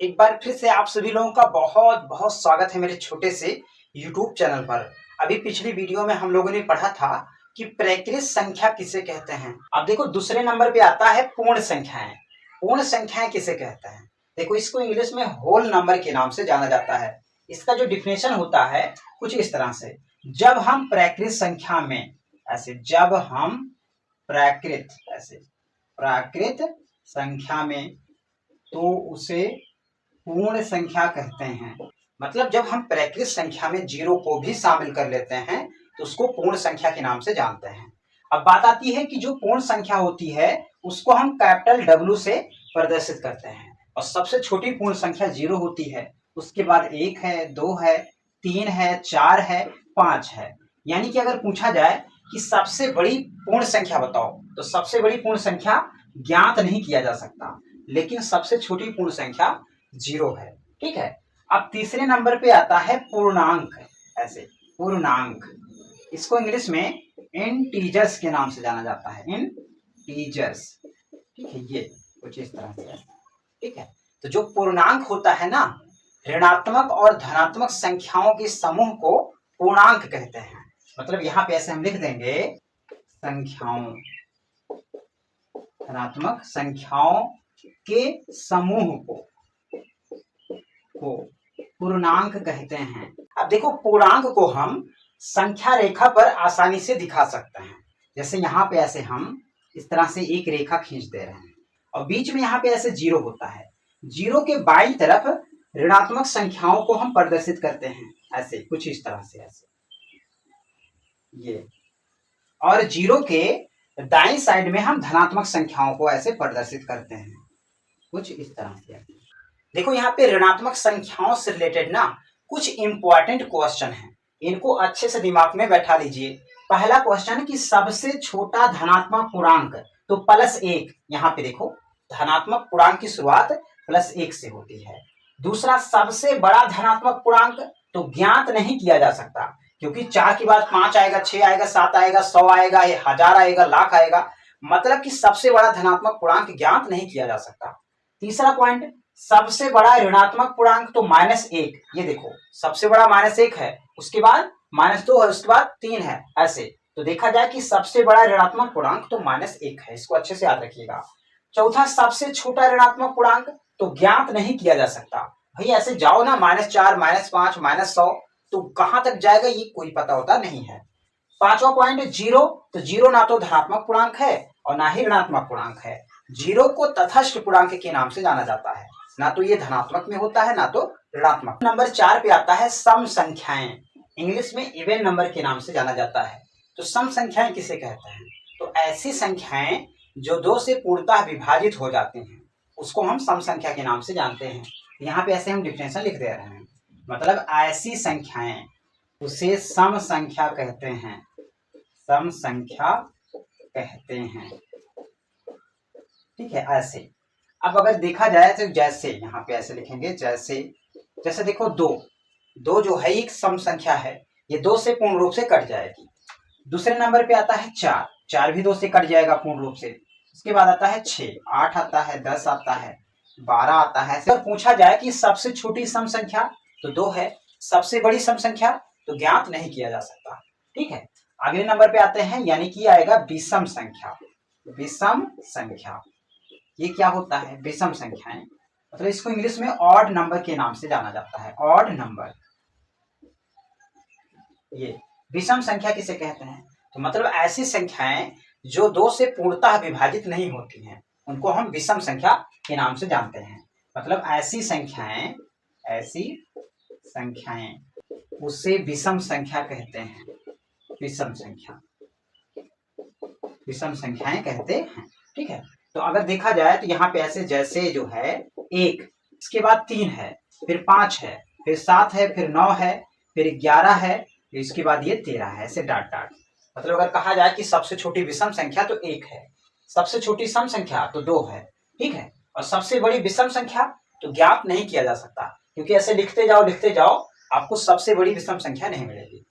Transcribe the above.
एक बार फिर से आप सभी लोगों का बहुत बहुत स्वागत है मेरे छोटे से YouTube चैनल पर। अभी पिछली वीडियो में हम लोगों ने पढ़ा था कि प्रकृत संख्या किसे कहते हैं। अब देखो दूसरे नंबर पे आता है पूर्ण संख्याएं। पूर्ण संख्याएं किसे कहते हैं? देखो इसको इंग्लिश में होल नंबर के नाम से जाना जाता है। इसका जो डिफिनेशन होता है कुछ इस तरह से, जब हम प्रकृत संख्या में जब हम प्राकृत संख्या में तो उसे पूर्ण संख्या कहते हैं। मतलब जब हम प्रकृत संख्या में जीरो को भी शामिल कर लेते हैं तो उसको पूर्ण संख्या के नाम से जानते हैं। अब बात आती है कि जो पूर्ण संख्या होती है उसको हम कैपिटल W से प्रदर्शित करते हैं और सबसे छोटी पूर्ण संख्या जीरो होती है, उसके बाद 1 है, 2 है, 3 है, 4 है, 5 है। यानी कि अगर पूछा जाए कि सबसे बड़ी पूर्ण संख्या बताओ तो सबसे बड़ी पूर्ण संख्या ज्ञात नहीं किया जा सकता, लेकिन सबसे छोटी पूर्ण संख्या जीरो है। ठीक है। अब तीसरे नंबर पे आता है पूर्णांक। पूर्णांक, इसको इंग्लिश में इंटीजर्स के नाम से जाना जाता है। इंटीजर्स, ठीक है, ये कुछ इस तरह से है। ठीक है। तो जो पूर्णांक होता है ना, ऋणात्मक और धनात्मक संख्याओं के समूह को पूर्णांक कहते हैं। मतलब यहाँ पे ऐसे हम लिख देंगे, संख्याओं, धनात्मक संख्याओं के समूह को पूर्णांक कहते हैं। अब देखो पूर्णांक को हम संख्या रेखा पर आसानी से दिखा सकते हैं। जैसे यहाँ पे ऐसे हम इस तरह से एक रेखा खींच दे रहे हैं और बीच में यहाँ पे ऐसे जीरो होता है। जीरो के बाईं तरफ ऋणात्मक संख्याओं को हम प्रदर्शित करते हैं, ऐसे कुछ इस तरह से, ऐसे ये। और जीरो के दाईं साइड में हम धनात्मक संख्याओं को ऐसे प्रदर्शित करते हैं, कुछ इस तरह से। देखो यहाँ पे ऋणात्मक संख्याओं से रिलेटेड ना कुछ इंपॉर्टेंट क्वेश्चन हैं, इनको अच्छे से दिमाग में बैठा लीजिए। पहला क्वेश्चन है कि सबसे छोटा धनात्मक पूर्णांक तो +1। यहाँ पे देखो धनात्मक पूर्णांक की शुरुआत +1 से होती है। दूसरा, सबसे बड़ा धनात्मक पूर्णांक तो ज्ञात नहीं किया जा सकता, क्योंकि 4 के बाद 5 आएगा, 6 आएगा, 7 आएगा, 100 आएगा, 1000 आएगा, लाख आएगा। मतलब कि सबसे बड़ा धनात्मक पूर्णांक ज्ञात नहीं किया जा सकता। तीसरा पॉइंट, सबसे बड़ा ऋणात्मक पूर्णांक तो -1। ये देखो सबसे बड़ा -1 है, उसके बाद -2 है, उसके बाद 3 है, ऐसे। तो देखा जाए कि सबसे बड़ा ऋणात्मक पूर्णांक तो -1 है, इसको अच्छे से याद रखिएगा। चौथा, सबसे छोटा ऋणात्मक पूर्णांक तो ज्ञात नहीं किया जा सकता। भाई ऐसे जाओ ना, -4, -5, -100, तो कहां तक जाएगा ये कोई पता होता नहीं है। पांचवा पॉइंट, जीरो, तो जीरो ना तो धनात्मक पूर्णांक है और ना ही ऋणात्मक पूर्णांक है। जीरो को तटस्थ पूर्णांक के नाम से जाना जाता है, ना तो ये धनात्मक में होता है ना तो ऋणात्मक। नंबर 4 पे आता है सम संख्याएं, इंग्लिश में इवन नंबर के नाम से जाना जाता है। तो सम संख्याएं किसे कहते हैं? तो ऐसी संख्याएं जो 2 से पूर्णतः विभाजित हो जाती हैं उसको हम सम संख्या के नाम से जानते हैं। यहाँ पे ऐसे हम डिफिनेशन लिख दे रहे हैं, मतलब ऐसी संख्याएं उसे सम संख्या कहते हैं, सम संख्या कहते हैं। ठीक है, ऐसे। अब अगर देखा जाए तो जैसे यहाँ पे ऐसे लिखेंगे, जैसे देखो 2 जो है एक सम संख्या है, ये 2 से पूर्ण रूप से कट जाएगी। दूसरे नंबर पे आता है 4 भी 2 से कट जाएगा पूर्ण रूप से। उसके बाद आता है 6, 8 आता है, 10 आता है, 12 आता है। अगर पूछा जाए कि सबसे छोटी सम संख्या तो 2 है, सबसे बड़ी सम संख्या तो ज्ञात नहीं किया जा सकता। ठीक है, अगले नंबर पे आते हैं, यानी कि आएगा विषम संख्या। विषम संख्या ये क्या होता है? विषम संख्याएं, मतलब इसको इंग्लिश में ऑड नंबर के नाम से जाना जाता है, ऑड नंबर। ये विषम संख्या किसे कहते हैं? तो मतलब ऐसी संख्याएं जो 2 से पूर्णतः विभाजित नहीं होती हैं उनको हम विषम संख्या के नाम से जानते हैं। मतलब ऐसी संख्याएं उसे विषम संख्या कहते हैं, विषम संख्याएं कहते हैं। ठीक है, तो अगर देखा जाए तो यहाँ पे ऐसे जैसे जो है 1, इसके बाद 3 है, फिर 5 है, फिर 7 है, फिर 9 है, फिर 11 है, फिर इसके बाद ये 13 है, ऐसे डाट डाट। मतलब अगर कहा जाए कि सबसे छोटी विषम संख्या तो 1 है, सबसे छोटी सम संख्या तो 2 है। ठीक है, और सबसे बड़ी विषम संख्या तो ज्ञात नहीं किया जा सकता, क्योंकि ऐसे लिखते जाओ आपको सबसे बड़ी विषम संख्या नहीं मिलेगी।